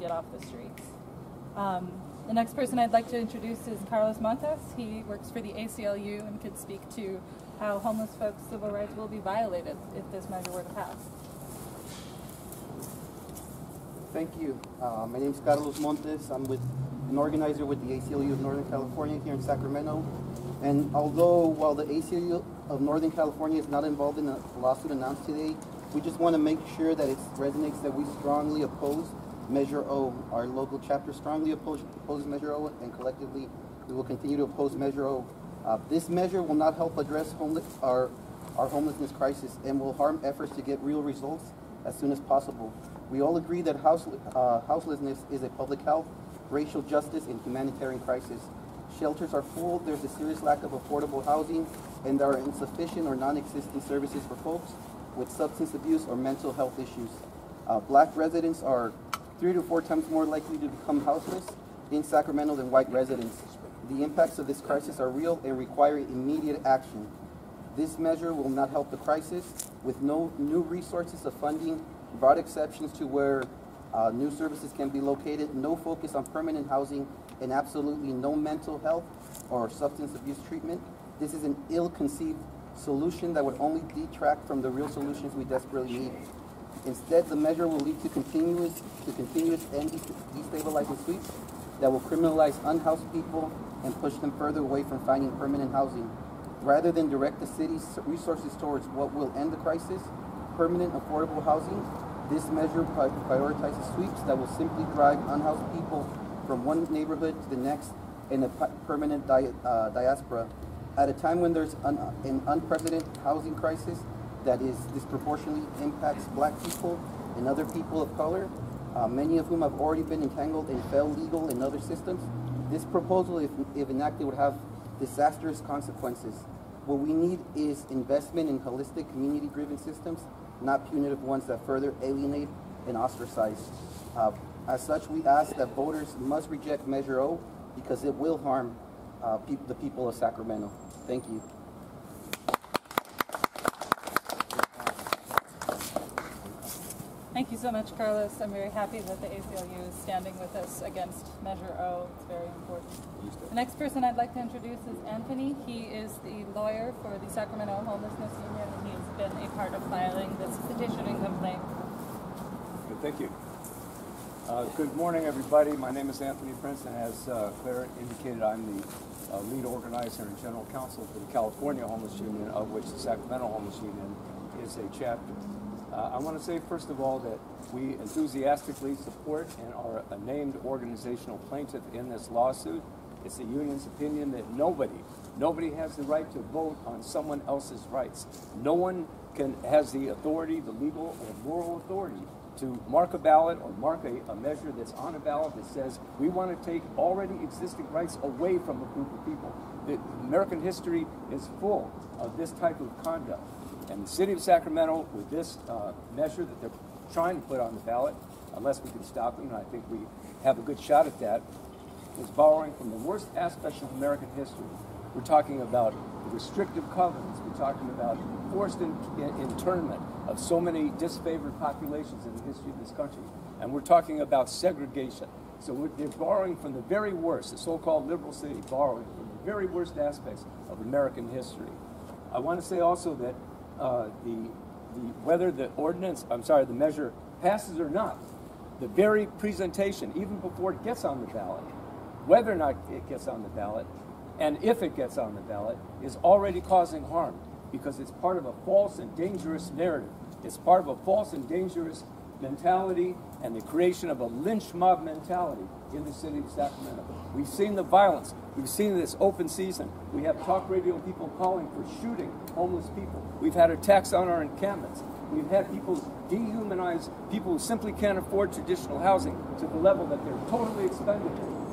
get off the streets. The next person I'd like to introduce is Carlos Montes. He works for the ACLU and could speak to how homeless folks' civil rights will be violated if this measure were to pass. Thank you. My name is Carlos Montes. I'm an organizer with the ACLU of Northern California here in Sacramento. And although while the ACLU of Northern California is not involved in the lawsuit announced today, we just want to make sure that it resonates that we strongly oppose Measure O. Our local chapter strongly opposes Measure O, and collectively we will continue to oppose Measure O. This measure will not help address our homelessness crisis and will harm efforts to get real results as soon as possible. We all agree that houselessness is a public health, racial justice, and humanitarian crisis. Shelters are full, there's a serious lack of affordable housing, and there are insufficient or non-existent services for folks with substance abuse or mental health issues. Black residents are 3 to 4 times more likely to become houseless in Sacramento than white residents. The impacts of this crisis are real and require immediate action. This measure will not help the crisis, with no new resources of funding, broad exceptions to where new services can be located, no focus on permanent housing, and absolutely no mental health or substance abuse treatment. This is an ill-conceived solution that would only detract from the real solutions we desperately need. Instead, the measure will lead to continuous and destabilizing sweeps that will criminalize unhoused people and push them further away from finding permanent housing. Rather than direct the city's resources towards what will end the crisis, permanent affordable housing, this measure prioritizes sweeps that will simply drive unhoused people from one neighborhood to the next in a permanent diaspora. At a time when there's an unprecedented housing crisis that is disproportionately impacts black people and other people of color, many of whom have already been entangled in failed legal and other systems, this proposal, if enacted, would have disastrous consequences. What we need is investment in holistic, community-driven systems, not punitive ones that further alienate and ostracize. As such, we ask that voters must reject Measure O because it will harm the people of Sacramento. Thank you. Thank you so much, Carlos. I'm very happy that the ACLU is standing with us against Measure O. It's very important. The next person I'd like to introduce is Anthony. He is the lawyer for the Sacramento Homelessness Union, and he has been a part of filing this petition and complaint. Good, thank you. Good morning, everybody. My name is Anthony Prince, and as Claire indicated, I'm the lead organizer and general counsel for the California Homeless Union, of which the Sacramento Homeless Union is a chapter. I want to say, first of all, that we enthusiastically support and are a named organizational plaintiff in this lawsuit. It's the union's opinion that nobody has the right to vote on someone else's rights. No one has the authority, the legal or moral authority, to mark a ballot or mark a measure that's on a ballot that says we want to take already existing rights away from a group of people. American history is full of this type of conduct. And the city of Sacramento, with this measure that they're trying to put on the ballot, unless we can stop them, and I think we have a good shot at that, is borrowing from the worst aspects of American history. We're talking about restrictive covenants. We're talking about forced internment of so many disfavored populations in the history of this country. And we're talking about segregation. So they're borrowing from the very worst, the so-called liberal city, borrowing from the very worst aspects of American history. I want to say also that whether the measure passes or not, the very presentation, even before it gets on the ballot, whether or not it gets on the ballot, and if it gets on the ballot, is already causing harm because it's part of a false and dangerous narrative. It's part of a false and dangerous mentality and the creation of a lynch mob mentality in the city of Sacramento. We've seen the violence. We've seen this open season. We have talk radio people calling for shooting homeless people. We've had attacks on our encampments. We've had people dehumanize people who simply can't afford traditional housing to the level that they're totally expendable,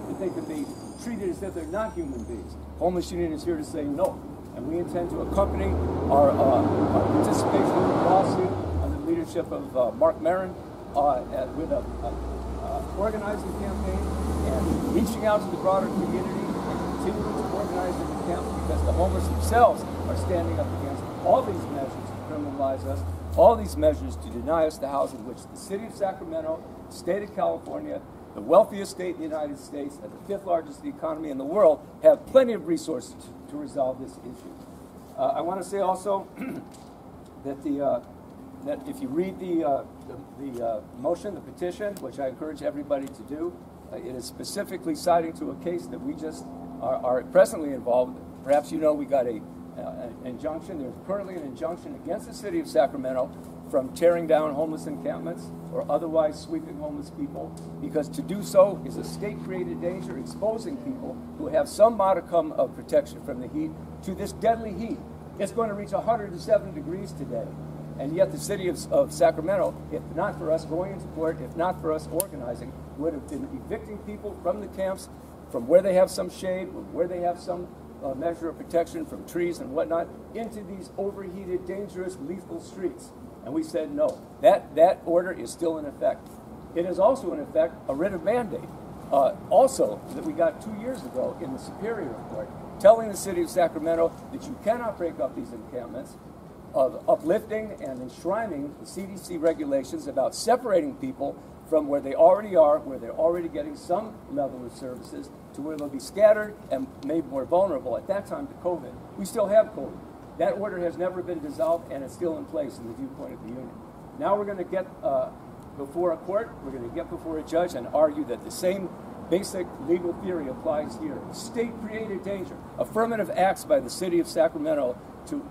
that they can be treated as if they're not human beings. Homeless Union is here to say no, and we intend to accompany our participation in the lawsuit under the leadership of Mark Maron with an organizing campaign and reaching out to the broader community and continuing to organize in the camp because the homeless themselves are standing up against all these measures to criminalize us, all these measures to deny us the housing which the city of Sacramento state of California, the wealthiest state in the United States, and the 5th largest economy in the world, have plenty of resources to resolve this issue. I want to say also that that if you read the motion, the petition, which I encourage everybody to do, it is specifically citing to a case that we just are presently involved. Perhaps you know we got an injunction. There's currently an injunction against the city of Sacramento from tearing down homeless encampments or otherwise sweeping homeless people, because to do so is a state-created danger, exposing people who have some modicum of protection from the heat to this deadly heat. It's going to reach 107 degrees today. And yet the city of Sacramento, if not for us going into court, if not for us organizing, would have been evicting people from the camps, from where they have some shade, where they have some measure of protection from trees and whatnot, into these overheated, dangerous, lethal streets. And we said no. That order is still in effect. It is also in effect a writ of mandate, also that we got 2 years ago in the Superior Court, telling the city of Sacramento that you cannot break up these encampments, of uplifting and enshrining the CDC regulations about separating people from where they already are, where they're already getting some level of services, to where they'll be scattered and made more vulnerable at that time to COVID. We still have COVID. That order has never been dissolved, and it's still in place in the viewpoint of the union. Now we're going to get before a court, we're going to get before a judge and argue that the same basic legal theory applies here. State-created danger, affirmative acts by the city of Sacramento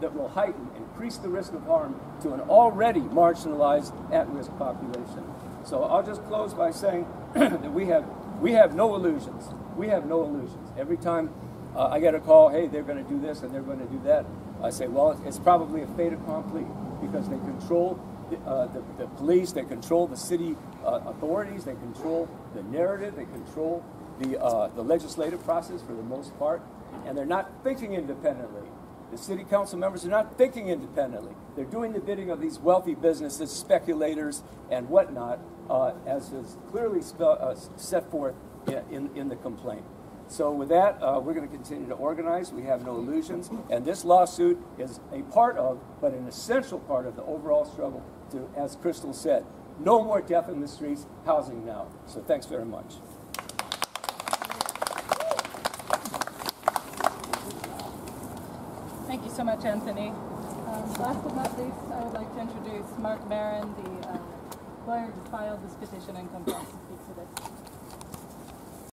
that will heighten, increase the risk of harm to an already marginalized, at-risk population. So I'll just close by saying that we have no illusions. We have no illusions. Every time I get a call, hey, they're going to do this and they're going to do that, I say, well, it's probably a fait accompli, because they control the police, they control the city authorities, they control the narrative, they control the legislative process for the most part, and they're not thinking independently. The city council members are not thinking independently. They're doing the bidding of these wealthy businesses, speculators, and whatnot, as is clearly set forth in the complaint. So with that, we're going to continue to organize. We have no illusions. And this lawsuit is a part of, but an essential part of the overall struggle to, as Crystal said, no more death in the streets, housing now. So thanks very much. Thank you so much, Anthony. Last but not least, I would like to introduce Mark Marin, the lawyer who filed this petition and comes out to speak to this.